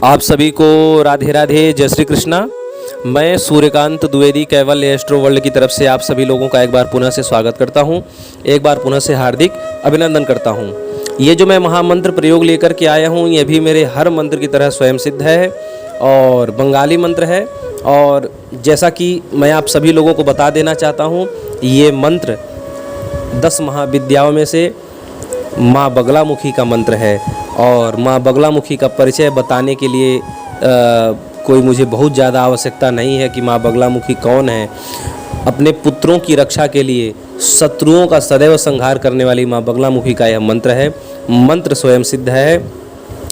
आप सभी को राधे राधे, जय श्री कृष्णा। मैं सूर्यकांत द्विवेदी कैवल्य एस्ट्रो वर्ल्ड की तरफ से आप सभी लोगों का एक बार पुनः से स्वागत करता हूं, एक बार पुनः से हार्दिक अभिनंदन करता हूं। ये जो मैं महामंत्र प्रयोग लेकर के आया हूं, ये भी मेरे हर मंत्र की तरह स्वयं सिद्ध है और बंगाली मंत्र है। और जैसा कि मैं आप सभी लोगों को बता देना चाहता हूँ, ये मंत्र 10 महाविद्याओं में से माँ बगलामुखी का मंत्र है। और माँ बगलामुखी का परिचय बताने के लिए कोई मुझे बहुत ज़्यादा आवश्यकता नहीं है कि माँ बगलामुखी कौन है। अपने पुत्रों की रक्षा के लिए शत्रुओं का सदैव संहार करने वाली माँ बगलामुखी का यह मंत्र है। मंत्र स्वयं सिद्ध है,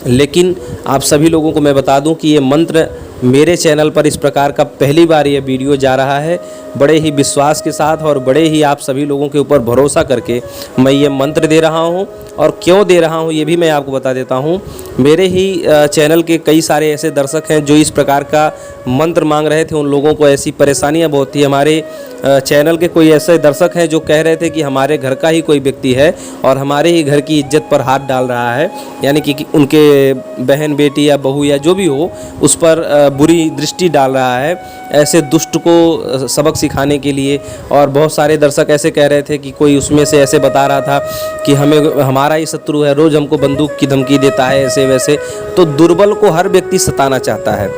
लेकिन आप सभी लोगों को मैं बता दूं कि ये मंत्र मेरे चैनल पर इस प्रकार का पहली बार ये वीडियो जा रहा है। बड़े ही विश्वास के साथ और बड़े ही आप सभी लोगों के ऊपर भरोसा करके मैं ये मंत्र दे रहा हूँ। और क्यों दे रहा हूँ ये भी मैं आपको बता देता हूँ। मेरे ही चैनल के कई सारे ऐसे दर्शक हैं जो इस प्रकार का मंत्र मांग रहे थे। उन लोगों को ऐसी परेशानियाँ बहुत थी। हमारे चैनल के कोई ऐसे दर्शक हैं जो कह रहे थे कि हमारे घर का ही कोई व्यक्ति है और हमारे ही घर की इज्जत पर हाथ डाल रहा है, यानी कि उनके बहन बेटी या बहू या जो भी हो उस पर बुरी दृष्टि डाल रहा है, ऐसे दुष्ट को सबक सिखाने के लिए। और बहुत सारे दर्शक ऐसे कह रहे थे कि कोई उसमें से ऐसे बता रहा था कि हमारा ही शत्रु है, रोज़ हमको बंदूक की धमकी देता है, ऐसे वैसे। तो दुर्बल को हर व्यक्ति सताना चाहता है,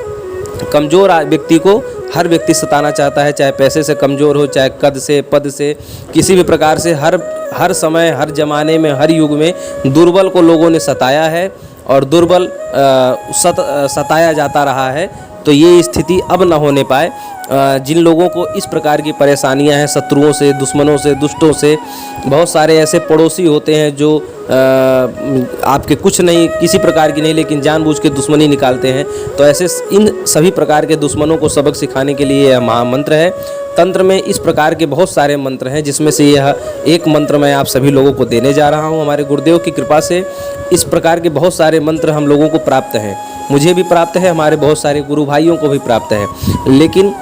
कमज़ोर व्यक्ति को हर व्यक्ति सताना चाहता है, चाहे पैसे से कमज़ोर हो, चाहे कद से, पद से, किसी भी प्रकार से। हर समय, हर ज़माने में, हर युग में दुर्बल को लोगों ने सताया है और दुर्बल सताया जाता रहा है। तो ये स्थिति अब न होने पाए। जिन लोगों को इस प्रकार की परेशानियां हैं, शत्रुओं से, दुश्मनों से, दुष्टों से, बहुत सारे ऐसे पड़ोसी होते हैं जो आपके कुछ नहीं, किसी प्रकार की नहीं, लेकिन जानबूझ के दुश्मनी निकालते हैं। तो ऐसे इन सभी प्रकार के दुश्मनों को सबक सिखाने के लिए यह महामंत्र है। तंत्र में इस प्रकार के बहुत सारे मंत्र हैं, जिसमें से यह एक मंत्र मैं आप सभी लोगों को देने जा रहा हूं। हमारे गुरुदेव की कृपा से इस प्रकार के बहुत सारे मंत्र हम लोगों को प्राप्त हैं, मुझे भी प्राप्त है, हमारे बहुत सारे गुरु भाइयों को भी प्राप्त है। लेकिन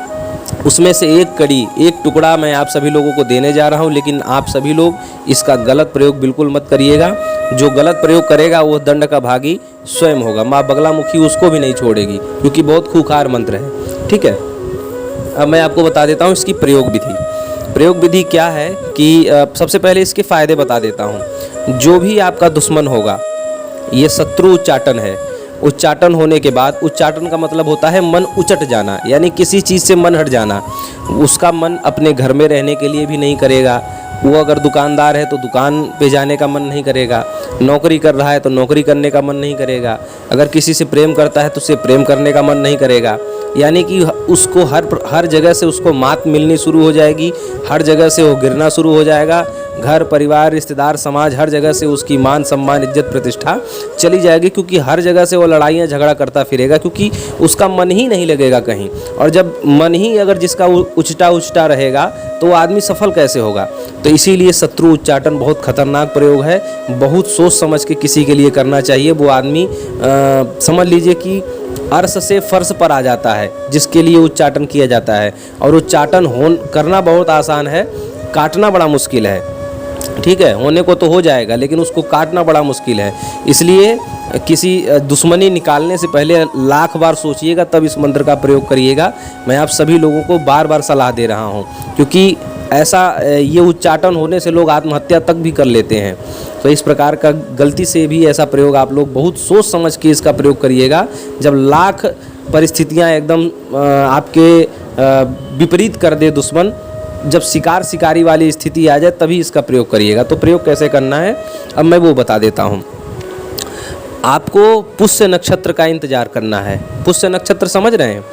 उसमें से एक कड़ी, एक टुकड़ा मैं आप सभी लोगों को देने जा रहा हूं। लेकिन आप सभी लोग इसका गलत प्रयोग बिल्कुल मत करिएगा। जो गलत प्रयोग करेगा वो दंड का भागी स्वयं होगा। माँ बगलामुखी उसको भी नहीं छोड़ेगी, क्योंकि बहुत खूंखार मंत्र है। ठीक है, अब मैं आपको बता देता हूँ इसकी प्रयोग विधि। प्रयोग विधि क्या है कि सबसे पहले इसके फ़ायदे बता देता हूँ। जो भी आपका दुश्मन होगा, ये शत्रु उच्चाटन है। उच्चाटन होने के बाद, उच्चाटन का मतलब होता है मन उचट जाना, यानी किसी चीज़ से मन हट जाना। उसका मन अपने घर में रहने के लिए भी नहीं करेगा। वो अगर दुकानदार है तो दुकान पे जाने का मन नहीं करेगा, नौकरी कर रहा है तो नौकरी करने का मन नहीं करेगा, अगर किसी से प्रेम करता है तो उससे प्रेम करने का मन नहीं करेगा। यानी कि उसको हर जगह से उसको मात मिलनी शुरू हो जाएगी, हर जगह से वो गिरना शुरू हो जाएगा। घर, परिवार, रिश्तेदार, समाज, हर जगह से उसकी मान, सम्मान, इज्जत, प्रतिष्ठा चली जाएगी, क्योंकि हर जगह से वो लड़ाइयाँ झगड़ा करता फिरेगा, क्योंकि उसका मन ही नहीं लगेगा कहीं। और जब मन ही अगर जिसका उचटा रहेगा तो वो आदमी सफल कैसे होगा। तो इसीलिए शत्रु उच्चाटन बहुत खतरनाक प्रयोग है। बहुत सोच समझ के किसी के लिए करना चाहिए। वो आदमी समझ लीजिए कि अर्श से फर्श पर आ जाता है, जिसके लिए उच्चाटन किया जाता है। और उच्चाटन करना बहुत आसान है, काटना बड़ा मुश्किल है। ठीक है, होने को तो हो जाएगा, लेकिन उसको काटना बड़ा मुश्किल है। इसलिए किसी दुश्मनी निकालने से पहले लाख बार सोचिएगा, तब इस मंत्र का प्रयोग करिएगा। मैं आप सभी लोगों को बार बार सलाह दे रहा हूँ, क्योंकि ऐसा ये उच्चाटन होने से लोग आत्महत्या तक भी कर लेते हैं। तो इस प्रकार का गलती से भी ऐसा प्रयोग आप लोग बहुत सोच समझ के इसका प्रयोग करिएगा। जब लाख परिस्थितियाँ एकदम आपके विपरीत कर दे दुश्मन, जब शिकारी वाली स्थिति आ जाए, तभी इसका प्रयोग करिएगा। तो प्रयोग कैसे करना है अब मैं वो बता देता हूँ। आपको पुष्य नक्षत्र का इंतजार करना है। पुष्य नक्षत्र समझ रहे हैं?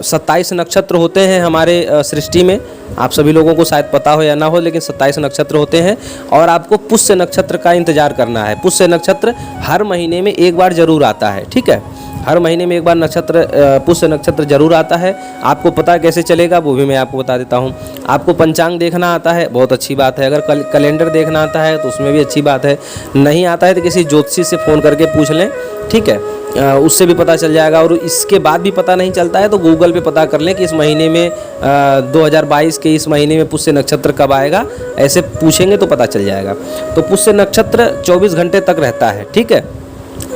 27 नक्षत्र होते हैं हमारे सृष्टि में। आप सभी लोगों को शायद पता हो या ना हो, लेकिन 27 नक्षत्र होते हैं और आपको पुष्य नक्षत्र का इंतजार करना है। पुष्य नक्षत्र हर महीने में एक बार जरूर आता है। ठीक है, हर महीने में एक बार पुष्य नक्षत्र जरूर आता है। आपको पता कैसे चलेगा वो भी मैं आपको बता देता हूँ। आपको पंचांग देखना आता है, बहुत अच्छी बात है। अगर कैलेंडर देखना आता है तो उसमें भी अच्छी बात है। नहीं आता है तो किसी ज्योतिषी से फ़ोन करके पूछ लें। ठीक है, उससे भी पता चल जाएगा। और इसके बाद भी पता नहीं चलता है तो गूगल पे पता कर लें कि इस महीने में 2022 के इस महीने में पुष्य नक्षत्र कब आएगा, ऐसे पूछेंगे तो पता चल जाएगा। तो पुष्य नक्षत्र 24 घंटे तक रहता है। ठीक है,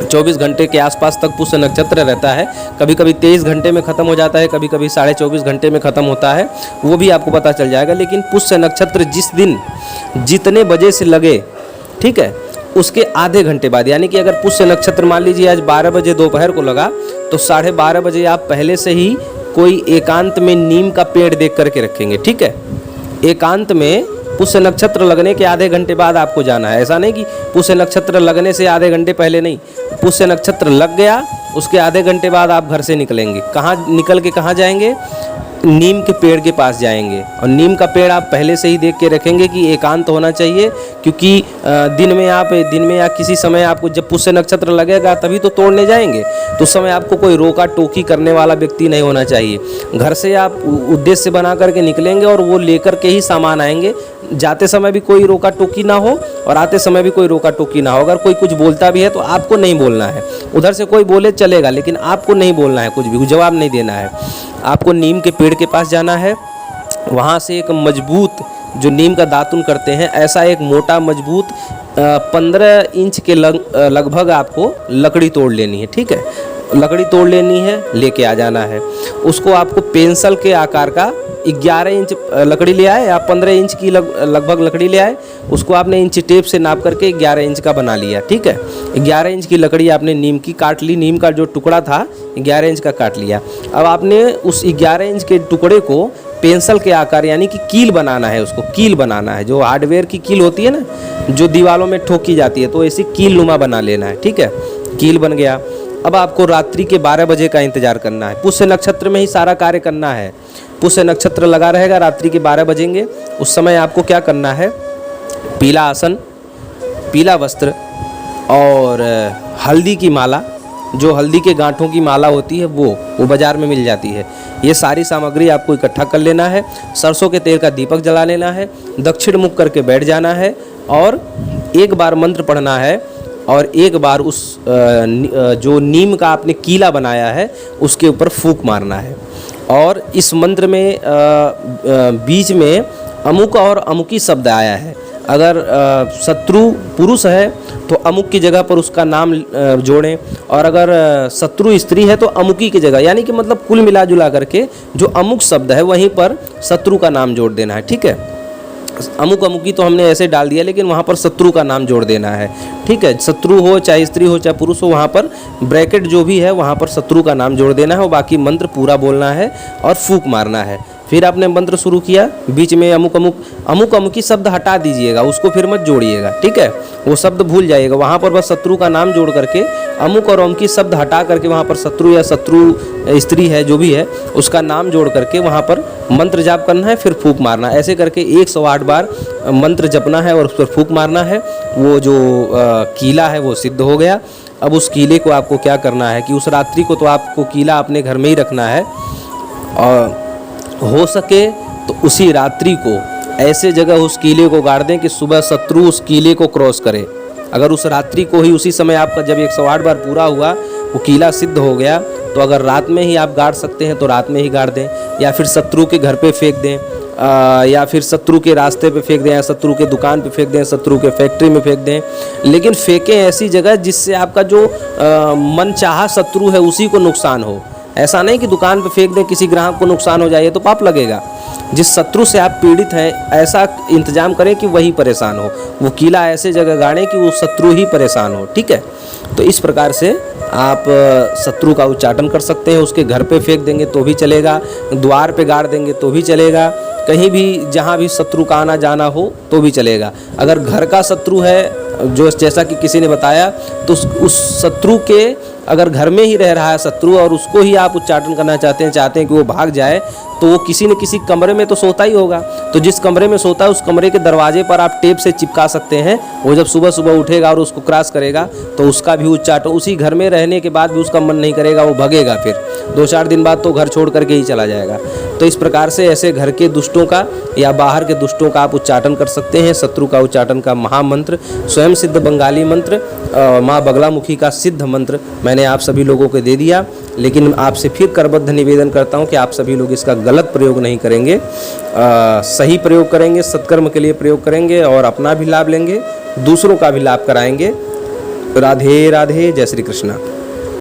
24 घंटे के आसपास तक पुष्य नक्षत्र रहता है। कभी कभी 23 घंटे में ख़त्म हो जाता है, कभी कभी 24.5 घंटे में ख़त्म होता है, वो भी आपको पता चल जाएगा। लेकिन पुष्य नक्षत्र जिस दिन जितने बजे से लगे, ठीक है, उसके आधे घंटे बाद, यानी कि अगर पुष्य नक्षत्र मान लीजिए आज 12 बजे दोपहर को लगा, तो 12:30 बजे आप पहले से ही कोई एकांत में नीम का पेड़ देख करके रखेंगे, ठीक है। एकांत में पुष्य नक्षत्र लगने के आधे घंटे बाद आपको जाना है। ऐसा नहीं कि पुष्य नक्षत्र लगने से आधे घंटे पहले नहीं, पुष्य नक्षत्र लग गया उसके आधे घंटे बाद आप घर से निकलेंगे। कहाँ निकल के कहाँ जाएंगे? नीम के पेड़ के पास जाएंगे, और नीम का पेड़ आप पहले से ही देख के रखेंगे कि एकांत होना चाहिए, क्योंकि दिन में या किसी समय आपको जब पुष्य नक्षत्र लगेगा तभी तो तोड़ने जाएंगे, तो उस समय आपको कोई रोका टोकी करने वाला व्यक्ति नहीं होना चाहिए। घर से आप उद्देश्य बना करके निकलेंगे और वो लेकर के ही सामान आएंगे। जाते समय भी कोई रोका टोकी ना हो और आते समय भी कोई रोका टोकी ना हो। अगर कोई कुछ बोलता भी है तो आपको नहीं बोलना है, उधर से कोई बोले चलेगा, लेकिन आपको नहीं बोलना है, कुछ भी जवाब नहीं देना है। आपको नीम के पेड़ के पास जाना है, वहाँ से एक मजबूत, जो नीम का दातुन करते हैं, ऐसा एक मोटा मजबूत 15 इंच के लगभग आपको लकड़ी तोड़ लेनी है, ठीक है। लकड़ी तोड़ लेनी है, लेके आ जाना है। उसको आपको पेंसिल के आकार का 11 इंच लकड़ी ले आए, आप 15 इंच की लगभग लकड़ी ले आए, उसको आपने इंच टेप से नाप करके 11 इंच का बना लिया, ठीक है। 11 इंच की लकड़ी आपने नीम की काट ली, नीम का जो टुकड़ा था 11 इंच का काट लिया। अब आपने उस 11 इंच के टुकड़े को पेंसिल के आकार, यानी कि कील बनाना है, उसको कील बनाना है। जो हार्डवेयर की कील होती है ना, जो दीवारों में ठोकी जाती है, तो ऐसी कील नुमा बना लेना है, ठीक है। कील बन गया। अब आपको रात्रि के 12 बजे का इंतजार करना है। पुष्य नक्षत्र में ही सारा कार्य करना है। पुष्य नक्षत्र लगा रहेगा, रात्रि के 12 बजेंगे, उस समय आपको क्या करना है? पीला आसन, पीला वस्त्र और हल्दी की माला, जो हल्दी के गांठों की माला होती है वो बाज़ार में मिल जाती है। ये सारी सामग्री आपको इकट्ठा कर लेना है। सरसों के तेल का दीपक जला लेना है, दक्षिण मुख करके बैठ जाना है और एक बार मंत्र पढ़ना है, और एक बार उस जो नीम का आपने कीला बनाया है उसके ऊपर फूंक मारना है। और इस मंत्र में बीच में अमुक और अमुकी शब्द आया है। अगर शत्रु पुरुष है तो अमुक की जगह पर उसका नाम जोड़ें, और अगर शत्रु स्त्री है तो अमुकी की जगह, यानी कि मतलब कुल मिला जुला करके जो अमुक शब्द है वहीं पर शत्रु का नाम जोड़ देना है, ठीक है। अमुक अमुकी तो हमने ऐसे डाल दिया, लेकिन वहाँ पर शत्रु का नाम जोड़ देना है, ठीक है। शत्रु हो चाहे स्त्री हो चाहे पुरुष हो, वहाँ पर ब्रैकेट जो भी है वहाँ पर शत्रु का नाम जोड़ देना है, और बाकी मंत्र पूरा बोलना है और फूंक मारना है। फिर आपने मंत्र शुरू किया, बीच में अमुक अमुकी शब्द हटा दीजिएगा, उसको फिर मत जोड़िएगा, ठीक है। वो शब्द भूल जाइएगा, वहाँ पर बस शत्रु का नाम जोड़ करके अमुक और अमुकी शब्द हटा करके वहाँ पर शत्रु या शत्रु स्त्री है जो भी है उसका नाम जोड़ करके वहाँ पर मंत्र जाप करना है, फिर फूंक मारना। ऐसे करके 108 बार मंत्र जपना है और उस पर फूंक मारना है। वो जो कीला है वो सिद्ध हो गया। अब उस कीले को आपको क्या करना है कि उस रात्रि को तो आपको कीला अपने घर में ही रखना है, और हो सके तो उसी रात्रि को ऐसे जगह उस कीले को गाड़ दें कि सुबह शत्रु उस कीले को क्रॉस करे। अगर उस रात्रि को ही उसी समय आपका जब 108 बार पूरा हुआ, वो कीला सिद्ध हो गया, तो अगर रात में ही आप गाड़ सकते हैं तो रात में ही गाड़ दें, या फिर शत्रु के घर पे फेंक दें, या फिर शत्रु के रास्ते पे फेंक दें, या शत्रु के दुकान पे फेंक दें, शत्रु के फैक्ट्री में फेंक दें। लेकिन फेंकें ऐसी जगह जिससे आपका जो मनचाहा शत्रु है उसी को नुकसान हो। ऐसा नहीं कि दुकान पे फेंक दें, किसी ग्राहक को नुकसान हो जाए तो पाप लगेगा। जिस शत्रु से आप पीड़ित हैं ऐसा इंतजाम करें कि वही परेशान हो। वो कीला ऐसे जगह गाड़ें कि वो शत्रु ही परेशान हो, ठीक है। तो इस प्रकार से आप शत्रु का उच्चाटन कर सकते हैं। उसके घर पे फेंक देंगे तो भी चलेगा, द्वार पे गाड़ देंगे तो भी चलेगा, कहीं भी जहाँ भी शत्रु का आना जाना हो तो भी चलेगा। अगर घर का शत्रु है, जो जैसा कि किसी ने बताया, तो उस शत्रु के अगर घर में ही रह रहा है शत्रु और उसको ही आप उच्चाटन करना चाहते हैं कि वो भाग जाए, तो वो किसी न किसी कमरे में तो सोता ही होगा। तो जिस कमरे में सोता है उस कमरे के दरवाजे पर आप टेप से चिपका सकते हैं। वो जब सुबह सुबह उठेगा और उसको क्रॉस करेगा तो उसका भी उच्चाटन, उसी घर में रहने के बाद भी उसका मन नहीं करेगा, वो भगेगा। फिर 2-4 दिन बाद तो घर छोड़ करके ही चला जाएगा। तो इस प्रकार से ऐसे घर के दुष्टों का या बाहर के दुष्टों का आप उच्चाटन कर सकते हैं। शत्रु का उच्चाटन का महामंत्र, स्वयं सिद्ध बंगाली मंत्र, माँ बगलामुखी का सिद्ध मंत्र मैंने आप सभी लोगों को दे दिया। लेकिन आपसे फिर करबद्ध निवेदन करता हूं कि आप सभी लोग इसका गलत प्रयोग नहीं करेंगे, सही प्रयोग करेंगे, सत्कर्म के लिए प्रयोग करेंगे और अपना भी लाभ लेंगे, दूसरों का भी लाभ कराएंगे। राधे राधे, जय श्री कृष्णा।